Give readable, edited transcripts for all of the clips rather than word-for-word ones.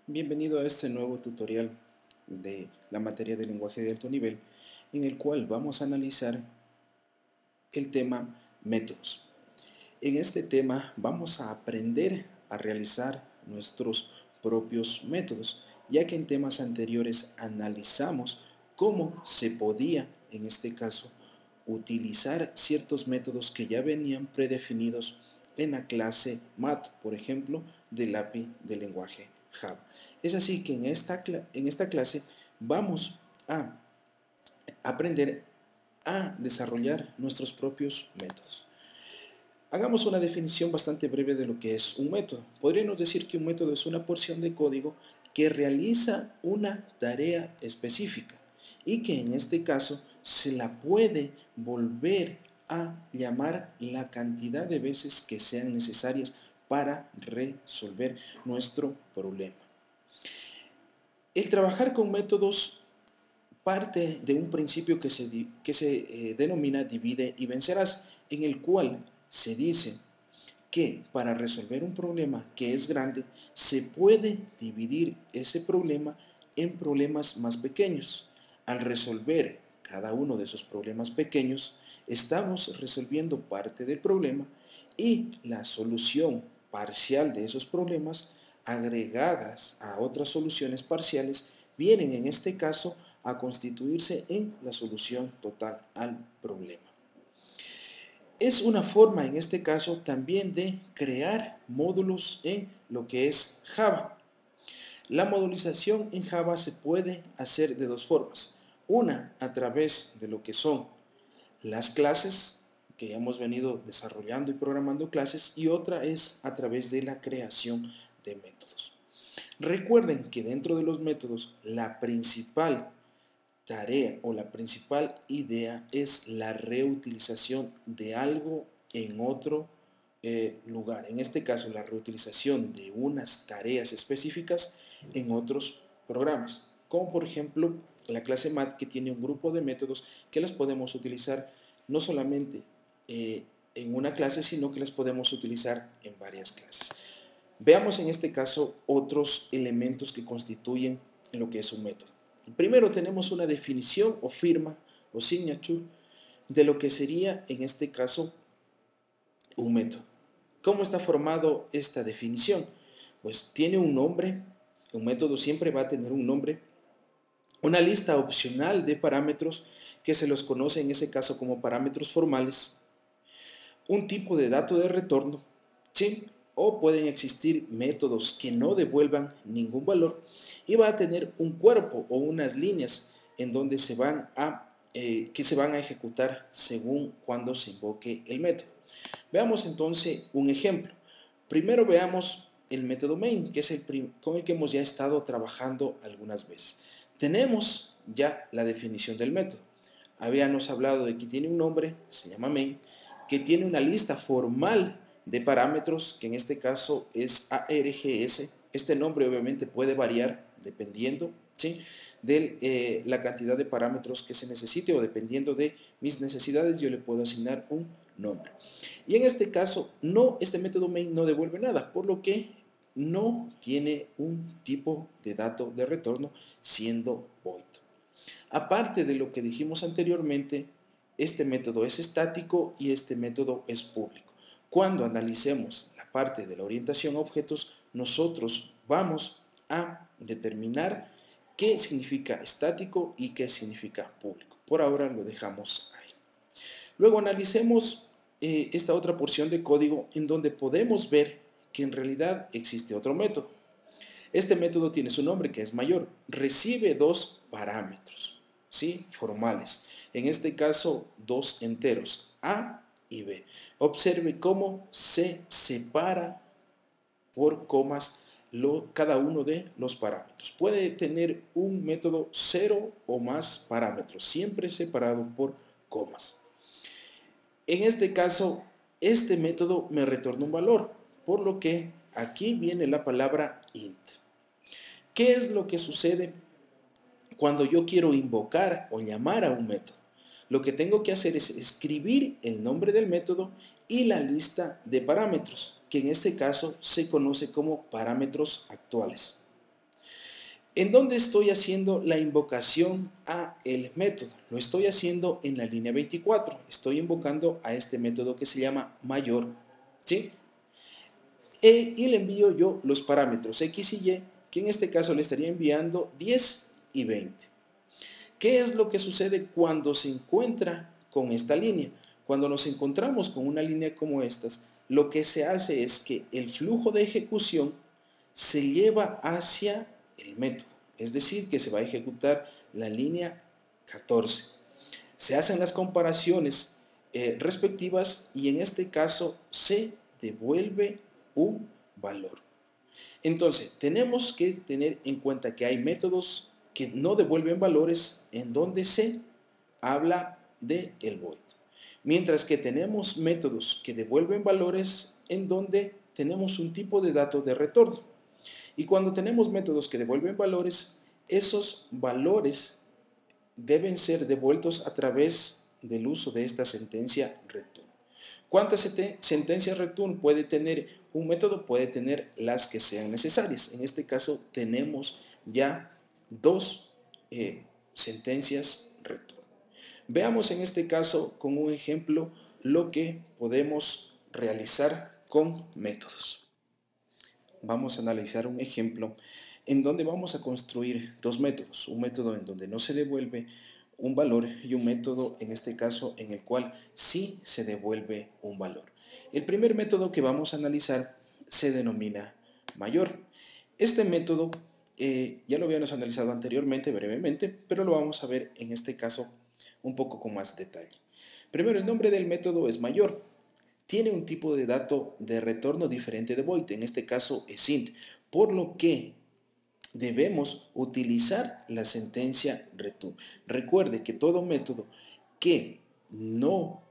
Bienvenido a este nuevo tutorial de la materia de lenguaje de alto nivel, en el cual vamos a analizar el tema métodos. En este tema vamos a aprender a realizar nuestros propios métodos, ya que en temas anteriores analizamos cómo se podía, en este caso, utilizar ciertos métodos que ya venían predefinidos en la clase MAT, por ejemplo, del API del lenguaje Java. Es así que en esta clase vamos a aprender a desarrollar nuestros propios métodos. Hagamos una definición bastante breve de lo que es un método. Podríamos decir que un método es una porción de código que realiza una tarea específica y que en este caso se la puede volver a llamar la cantidad de veces que sean necesarias para resolver nuestro problema. El trabajar con métodos parte de un principio que se denomina divide y vencerás, en el cual se dice que para resolver un problema que es grande, se puede dividir ese problema en problemas más pequeños. Al resolver cada uno de esos problemas pequeños, estamos resolviendo parte del problema y la solución parcial de esos problemas agregadas a otras soluciones parciales vienen en este caso a constituirse en la solución total al problema. Es una forma en este caso también de crear módulos en lo que es Java. La modulización en Java se puede hacer de dos formas. Una a través de lo que son las clases, que hemos venido desarrollando y programando clases, y otra es a través de la creación de métodos. Recuerden que dentro de los métodos la principal tarea o la principal idea es la reutilización de algo en otro lugar. En este caso, la reutilización de unas tareas específicas en otros programas, como por ejemplo la clase Math, que tiene un grupo de métodos que las podemos utilizar no solamente en una clase, sino que las podemos utilizar en varias clases. Veamos en este caso otros elementos que constituyen lo que es un método. Primero tenemos una definición o firma o signature de lo que sería en este caso un método. ¿Cómo está formado esta definición? Pues tiene un nombre, un método siempre va a tener un nombre, una lista opcional de parámetros que se los conoce en ese caso como parámetros formales, un tipo de dato de retorno, ¿sí? O pueden existir métodos que no devuelvan ningún valor y va a tener un cuerpo o unas líneas en donde que se van a ejecutar según cuando se invoque el método. Veamos entonces un ejemplo. Primero veamos el método main, que es con el que hemos ya estado trabajando algunas veces. Tenemos ya la definición del método. Habíamos hablado de que tiene un nombre, se llama main, que tiene una lista formal de parámetros, que en este caso es ARGS. Este nombre obviamente puede variar dependiendo, ¿sí?, de la cantidad de parámetros que se necesite, o dependiendo de mis necesidades yo le puedo asignar un nombre. Y en este caso, este método main no devuelve nada, por lo que no tiene un tipo de dato de retorno, siendo void. Aparte de lo que dijimos anteriormente, este método es estático y este método es público. Cuando analicemos la parte de la orientación a objetos, nosotros vamos a determinar qué significa estático y qué significa público. Por ahora lo dejamos ahí. Luego analicemos esta otra porción de código en donde podemos ver que en realidad existe otro método. Este método tiene su nombre, que es mayor. Recibe dos parámetros, ¿sí?, formales. En este caso, dos enteros, A y B. Observe cómo se separa por comas cada uno de los parámetros. Puede tener un método 0 o más parámetros, siempre separado por comas. En este caso, este método me retorna un valor, por lo que aquí viene la palabra int. ¿Qué es lo que sucede cuando yo quiero invocar o llamar a un método? Lo que tengo que hacer es escribir el nombre del método y la lista de parámetros, que en este caso se conoce como parámetros actuales. ¿En dónde estoy haciendo la invocación a el método? Lo estoy haciendo en la línea 24. Estoy invocando a este método que se llama mayor, ¿sí? Y le envío yo los parámetros X y Y, que en este caso le estaría enviando 10 y 20. ¿Qué es lo que sucede cuando se encuentra con esta línea? Cuando nos encontramos con una línea como estas, lo que se hace es que el flujo de ejecución se lleva hacia el método, es decir, que se va a ejecutar la línea 14. Se hacen las comparaciones respectivas y en este caso se devuelve un valor. Entonces, tenemos que tener en cuenta que hay métodos que no devuelven valores en donde se habla de el void. Mientras que tenemos métodos que devuelven valores en donde tenemos un tipo de dato de retorno. Y cuando tenemos métodos que devuelven valores, esos valores deben ser devueltos a través del uso de esta sentencia return. ¿Cuántas sentencias return puede tener un método? Puede tener las que sean necesarias. En este caso tenemos ya dos sentencias return. Veamos en este caso con un ejemplo lo que podemos realizar con métodos. Vamos a analizar un ejemplo en donde vamos a construir dos métodos. Un método en donde no se devuelve un valor y un método en este caso en el cual sí se devuelve un valor. El primer método que vamos a analizar se denomina mayor. Este método ya lo habíamos analizado anteriormente brevemente, pero lo vamos a ver en este caso un poco con más detalle. Primero, el nombre del método es mayor. Tiene un tipo de dato de retorno diferente de void, en este caso es int, por lo que debemos utilizar la sentencia return. Recuerde que todo método que no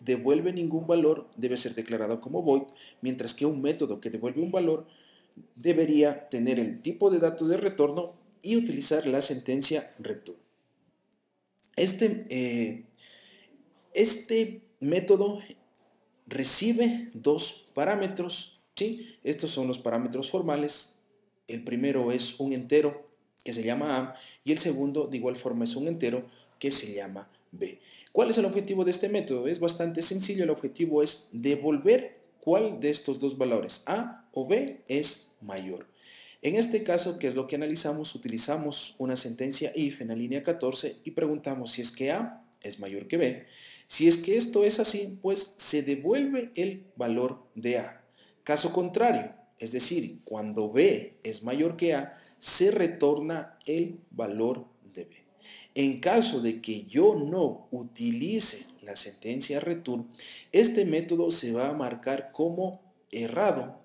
devuelve ningún valor debe ser declarado como void, mientras que un método que devuelve un valor debería tener el tipo de dato de retorno y utilizar la sentencia return. Este método recibe dos parámetros, ¿sí? Estos son los parámetros formales. El primero es un entero que se llama A y el segundo de igual forma es un entero que se llama B. ¿Cuál es el objetivo de este método? Es bastante sencillo. El objetivo es devolver cuál de estos dos valores, A o B, es mayor. En este caso, ¿qué es lo que analizamos? Utilizamos una sentencia if en la línea 14 y preguntamos si es que A es mayor que B. Si es que esto es así, pues se devuelve el valor de A. Caso contrario, es decir, cuando B es mayor que A, se retorna el valor de B. En caso de que yo no utilice la sentencia return, este método se va a marcar como errado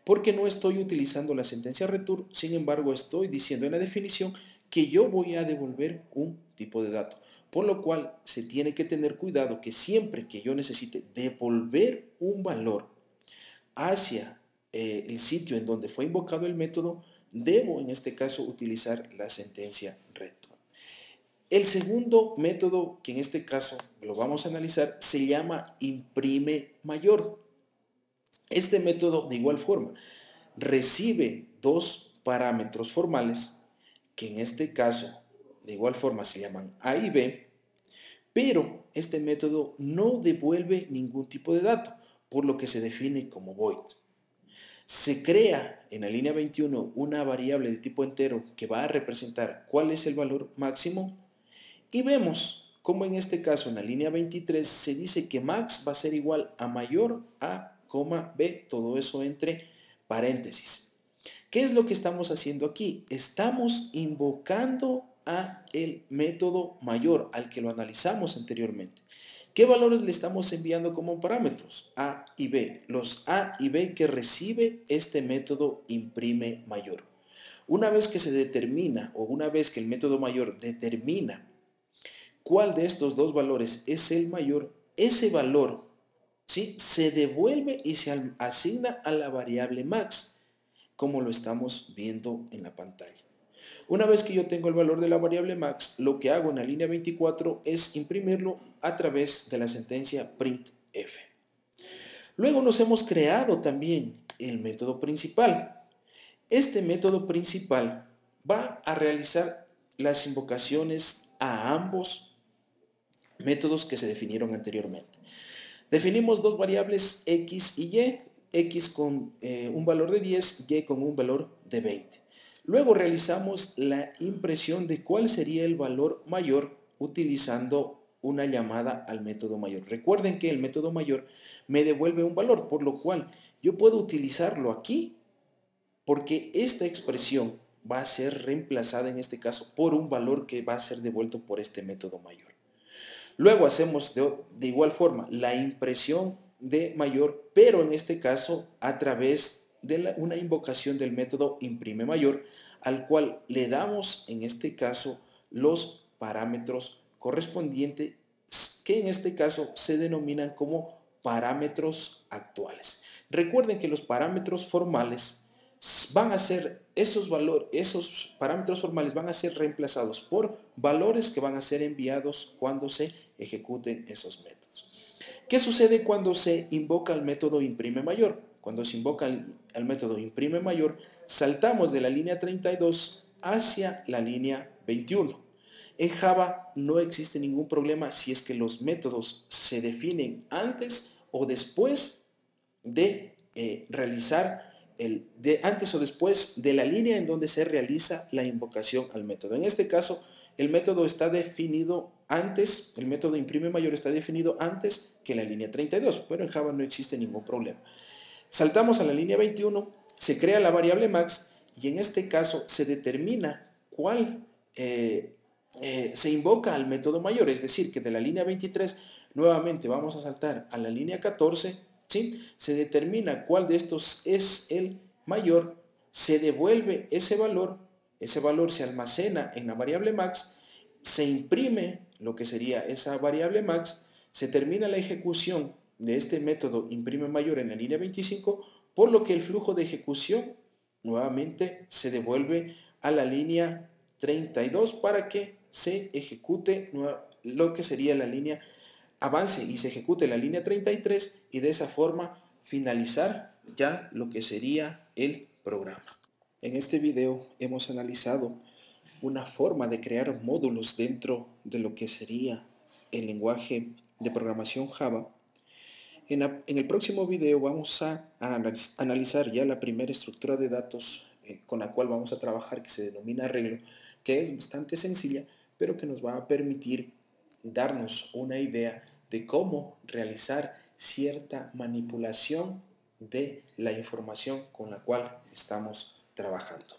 porque no estoy utilizando la sentencia return, sin embargo estoy diciendo en la definición que yo voy a devolver un tipo de dato. Por lo cual se tiene que tener cuidado que siempre que yo necesite devolver un valor hacia el sitio en donde fue invocado el método, debo en este caso utilizar la sentencia return. El segundo método, que en este caso lo vamos a analizar, se llama imprime mayor. Este método de igual forma recibe dos parámetros formales que en este caso de igual forma se llaman A y B, pero este método no devuelve ningún tipo de dato, por lo que se define como void. Se crea en la línea 21 una variable de tipo entero que va a representar cuál es el valor máximo y vemos como en este caso en la línea 23 se dice que max va a ser igual a mayor a, b, todo eso entre paréntesis. ¿Qué es lo que estamos haciendo aquí? Estamos invocando a el método mayor, al que lo analizamos anteriormente. ¿Qué valores le estamos enviando como parámetros? A y B. Los A y B que recibe este método imprime mayor. Una vez que se determina, o una vez que el método mayor determina cuál de estos dos valores es el mayor, ese valor, ¿sí?, se devuelve y se asigna a la variable max, como lo estamos viendo en la pantalla. Una vez que yo tengo el valor de la variable max, lo que hago en la línea 24 es imprimirlo a través de la sentencia printf. Luego nos hemos creado también el método principal. Este método principal va a realizar las invocaciones a ambos métodos que se definieron anteriormente. Definimos dos variables x y y, x con un valor de 10, y con un valor de 20. Luego realizamos la impresión de cuál sería el valor mayor utilizando una llamada al método mayor. Recuerden que el método mayor me devuelve un valor, por lo cual yo puedo utilizarlo aquí porque esta expresión va a ser reemplazada en este caso por un valor que va a ser devuelto por este método mayor. Luego hacemos de igual forma la impresión de mayor, pero en este caso a través de una invocación del método imprime mayor, al cual le damos en este caso los parámetros correspondientes, que en este caso se denominan como parámetros actuales. Recuerden que los parámetros formales van a ser esos parámetros formales van a ser reemplazados por valores que van a ser enviados cuando se ejecuten esos métodos. ¿Qué sucede cuando se invoca el método imprime mayor? Cuando se invoca el método imprime mayor, saltamos de la línea 32 hacia la línea 21. En Java no existe ningún problema si es que los métodos se definen antes o después de realizar antes o después de la línea en donde se realiza la invocación al método. En este caso, el método está definido antes, el método imprime mayor está definido antes que la línea 32, pero en Java no existe ningún problema. Saltamos a la línea 21, se crea la variable max y en este caso se determina cuál se invoca al método mayor, es decir, que de la línea 23 nuevamente vamos a saltar a la línea 14, ¿sí? Se determina cuál de estos es el mayor, se devuelve ese valor se almacena en la variable max, se imprime lo que sería esa variable max, se termina la ejecución de este método imprime mayor en la línea 25, por lo que el flujo de ejecución nuevamente se devuelve a la línea 32 para que se ejecute lo que sería la línea avance y se ejecute la línea 33 y de esa forma finalizar ya lo que sería el programa. En este video hemos analizado una forma de crear módulos dentro de lo que sería el lenguaje de programación Java. En el próximo video vamos a analizar ya la primera estructura de datos con la cual vamos a trabajar, que se denomina arreglo, que es bastante sencilla, pero que nos va a permitir darnos una idea de cómo realizar cierta manipulación de la información con la cual estamos trabajando.